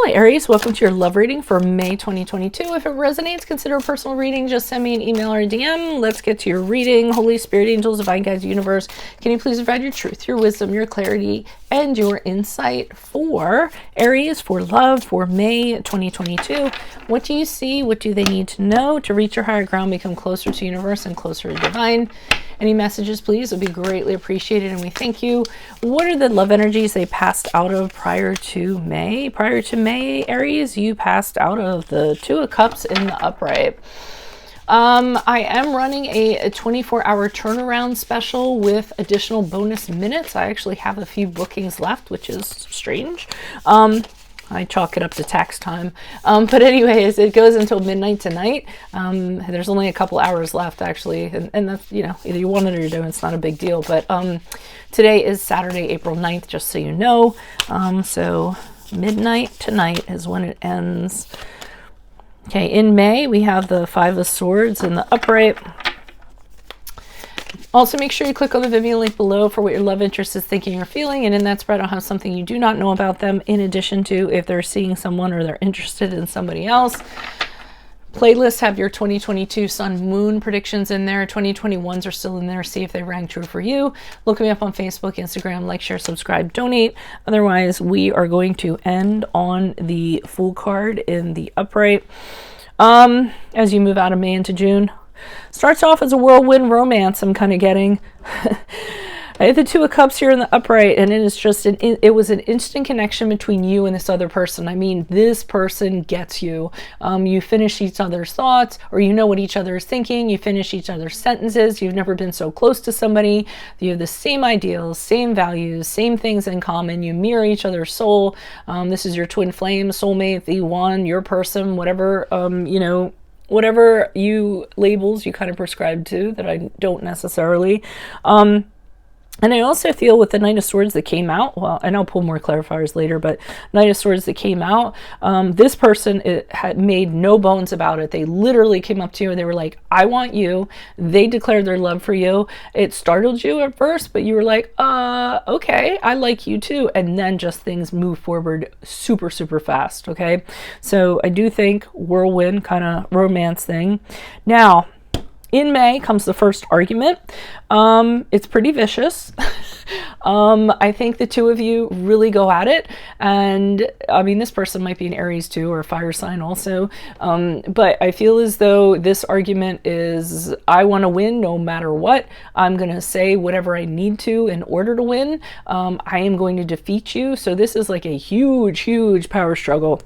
Hola Aries, welcome to your love reading for May 2022. If it resonates, consider a personal reading. Just send me an email or a DM. Let's get to your reading. Holy Spirit, angels, divine guides, universe, can you please provide your truth, your wisdom, your clarity, and your insight for Aries, for love, for May 2022? What do you see? What do they need to know to reach your higher ground, become closer to universe and closer to divine? Any messages, please, would be greatly appreciated, and we thank you. What are the love energies they passed out of prior to May? Prior to May, Aries, you passed out of the Two of Cups in the upright. I am running a 24-hour turnaround special with additional bonus minutes. I actually have a few bookings left, which is strange. I chalk it up to tax time. But anyways, it goes until midnight tonight. There's only a couple hours left, actually. And that's, you know, either you want it or you don't. It's not a big deal. But today is Saturday, April 9th, just so you know. So midnight tonight is when it ends. Okay, in May, we have the Five of Swords in the upright. Also, make sure you click on the Vimeo link below for what your love interest is thinking or feeling. And in that spread, I'll have something you do not know about them, in addition to if they're seeing someone or they're interested in somebody else. Playlists have your 2022 Sun Moon predictions in there. 2021s are still in there. See if they rang true for you. Look me up on Facebook, Instagram, like, share, subscribe, donate. Otherwise, we are going to end on the Fool card in the upright. As you move out of May into June. Starts off as a whirlwind romance, I'm kind of getting. I had the Two of Cups here in the upright, and it is just it was an instant connection between you and this other person. I mean, this person gets you. You finish each other's thoughts, or you know what each other is thinking. You finish each other's sentences. You've never been so close to somebody. You have the same ideals, same values, same things in common. You mirror each other's soul. This is your twin flame, soulmate, the one, your person, whatever, you know, whatever you labels you kind of prescribe to that I don't necessarily. And I also feel with the Knight of Swords that came out, well, and I'll pull more clarifiers later, but Knight of Swords that came out, this person had made no bones about it. They literally came up to you and they were like, I want you. They declared their love for you. It startled you at first, but you were like, okay, I like you too. And then just things move forward super, super fast, okay? So I do think whirlwind kind of romance thing. Now, in May comes the first argument. It's pretty vicious. I think the two of you really go at it. And I mean, this person might be an Aries too, or a fire sign also. But I feel as though this argument is, I want to win no matter what. I'm going to say whatever I need to in order to win. I am going to defeat you. So this is like a huge, huge power struggle.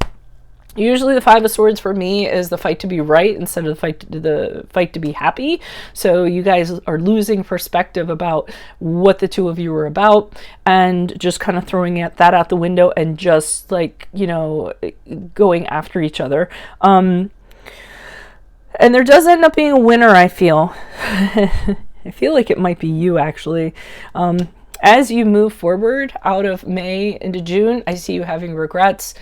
Usually the Five of Swords for me is the fight to be right instead of the fight to be happy. So you guys are losing perspective about what the two of you are about and just kind of throwing that out the window and just like, you know, going after each other. And there does end up being a winner, I feel. I feel like it might be you actually. As you move forward out of May into June, I see you having regrets.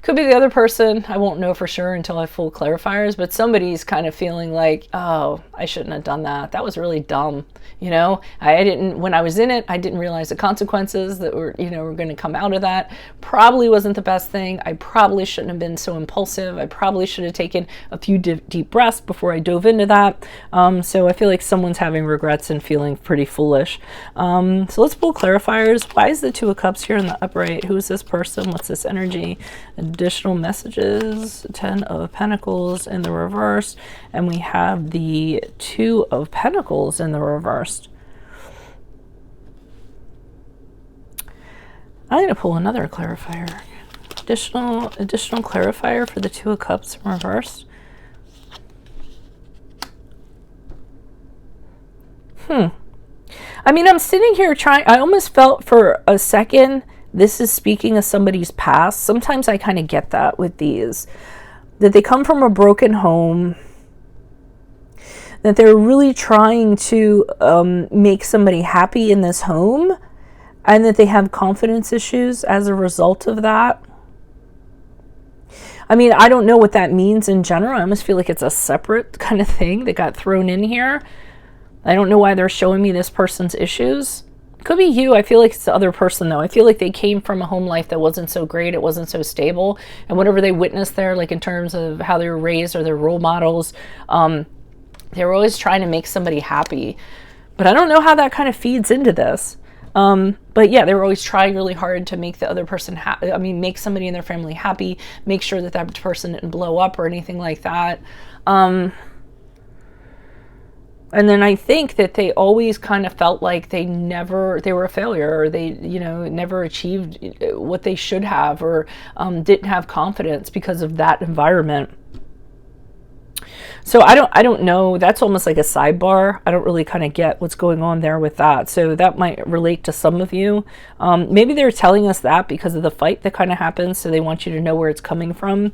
Could be the other person. I won't know for sure until I full clarifiers, but somebody's kind of feeling like, oh, I shouldn't have done that. That was really dumb. You know, when I was in it, I didn't realize the consequences that were going to come out of that. Probably wasn't the best thing. I probably shouldn't have been so impulsive. I probably should have taken a few deep breaths before I dove into that. So I feel like someone's having regrets and feeling pretty foolish. So let's pull clarifiers. Why is the Two of Cups here in the upright? Who is this person? What's this energy? Additional messages. 10 of Pentacles in the reverse, and we have the Two of Pentacles in the reverse. I'm going to pull another clarifier. Additional clarifier for the Two of Cups in reverse. I mean, I'm sitting here trying, I almost felt for a second this is speaking of somebody's past. Sometimes I kind of get that with these, that they come from a broken home, that they're really trying to make somebody happy in this home, and that they have confidence issues as a result of that. I mean, I don't know what that means in general. I almost feel like it's a separate kind of thing that got thrown in here. I don't know why they're showing me this person's issues. Could be you. I feel like it's the other person though. I feel like they came from a home life that wasn't so great. It wasn't so stable. And whatever they witnessed there, like in terms of how they were raised or their role models, they were always trying to make somebody happy. But I don't know how that kind of feeds into this. But yeah, they were always trying really hard to make the other person happy. I mean, make somebody in their family happy, make sure that that person didn't blow up or anything like that. And then I think that they always kind of felt like they were a failure, or they, never achieved what they should have, or didn't have confidence because of that environment. So I don't know. That's almost like a sidebar. I don't really kind of get what's going on there with that. So that might relate to some of you. Maybe they're telling us that because of the fight that kind of happens. So they want you to know where it's coming from.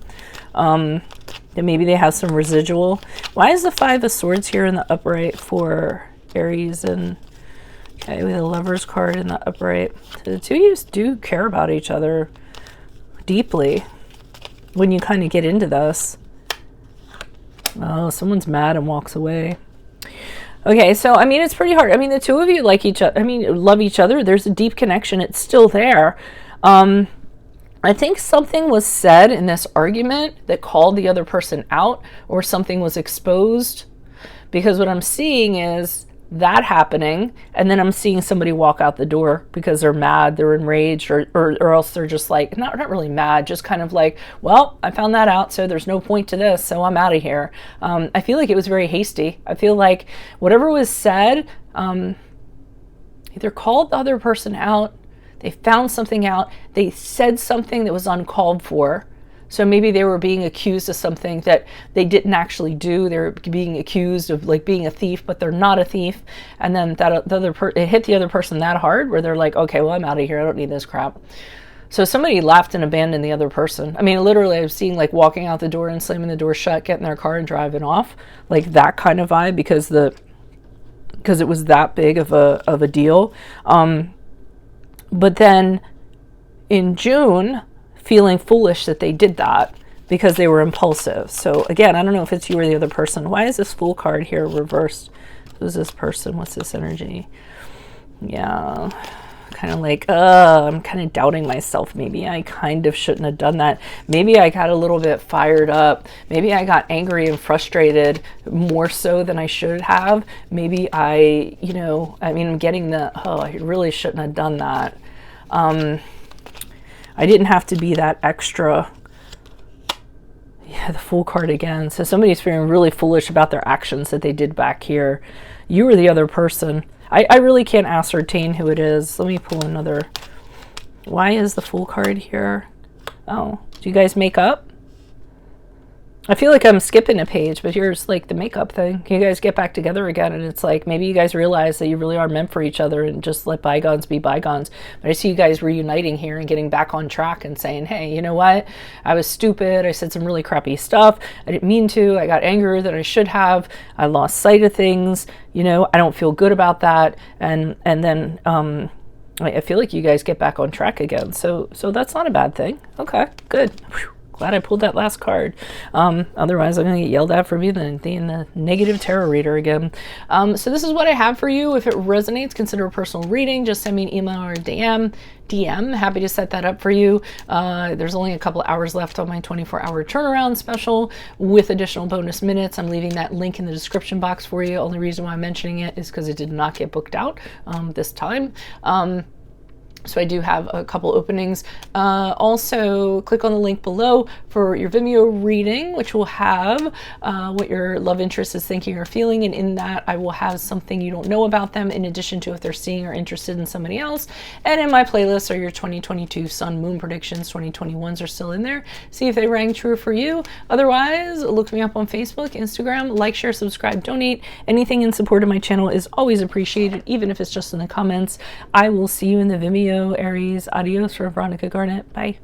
That maybe they have some residual. Why is the Five of Swords here in the upright for Aries? And okay, with the Lover's card in the upright. So the two of you do care about each other deeply when you kind of get into this. Oh, someone's mad and walks away. Okay, so I mean, it's pretty hard. I mean, the two of you like each other. I mean, love each other. There's a deep connection. It's still there. I think something was said in this argument that called the other person out, or something was exposed, because what I'm seeing is that happening, and then I'm seeing somebody walk out the door because they're mad, they're enraged, or else they're just like, not really mad, just kind of like, well, I found that out, so there's no point to this, so I'm out of here. I feel like it was very hasty. I feel like whatever was said either called the other person out, they found something out, they said something that was uncalled for. So maybe they were being accused of something that they didn't actually do. They're being accused of like being a thief, but they're not a thief. And then it hit the other person that hard where they're like, okay, well, I'm out of here. I don't need this crap. So somebody laughed and abandoned the other person. I mean, literally, I've seen like walking out the door and slamming the door shut, getting their car and driving off, like that kind of vibe, because it was that big of a deal. But then in June, feeling foolish that they did that because they were impulsive. So again, I don't know if it's you or the other person. Why is this Fool card here reversed? Who's this person? What's this energy? Yeah, kind of like, I'm kind of doubting myself. Maybe I kind of shouldn't have done that. Maybe I got a little bit fired up. Maybe I got angry and frustrated more so than I should have. Maybe I getting I really shouldn't have done that. I didn't have to be that extra. Yeah, the Fool card again. So somebody's feeling really foolish about their actions that they did back here. You or the other person. I really can't ascertain who it is. Let me pull another. Why is the Fool card here? Oh, do you guys make up? I feel like I'm skipping a page, but here's like the makeup thing. You guys get back together again, and it's like maybe you guys realize that you really are meant for each other and just let bygones be bygones. But I see you guys reuniting here and getting back on track and saying, hey, you know what? I was stupid. I said some really crappy stuff. I didn't mean to. I got angrier than I should have. I lost sight of things. I don't feel good about that. And then I feel like you guys get back on track again. So that's not a bad thing. Okay, good. Whew. Glad I pulled that last card. Otherwise, I'm going to get yelled at for being the negative tarot reader again. So this is what I have for you. If it resonates, consider a personal reading. Just send me an email or a DM. Happy to set that up for you. There's only a couple hours left on my 24-hour turnaround special with additional bonus minutes. I'm leaving that link in the description box for you. Only reason why I'm mentioning it is because it did not get booked out this time. So I do have a couple openings. Also, click on the link below for your Vimeo reading, which will have what your love interest is thinking or feeling. And in that, I will have something you don't know about them, in addition to if they're seeing or interested in somebody else. And in my playlist are your 2022 Sun Moon predictions. 2021s are still in there. See if they rang true for you. Otherwise, look me up on Facebook, Instagram, like, share, subscribe, donate. Anything in support of my channel is always appreciated, even if it's just in the comments. I will see you in the Vimeo, Aries. Adios for Veronica Garnett. Bye.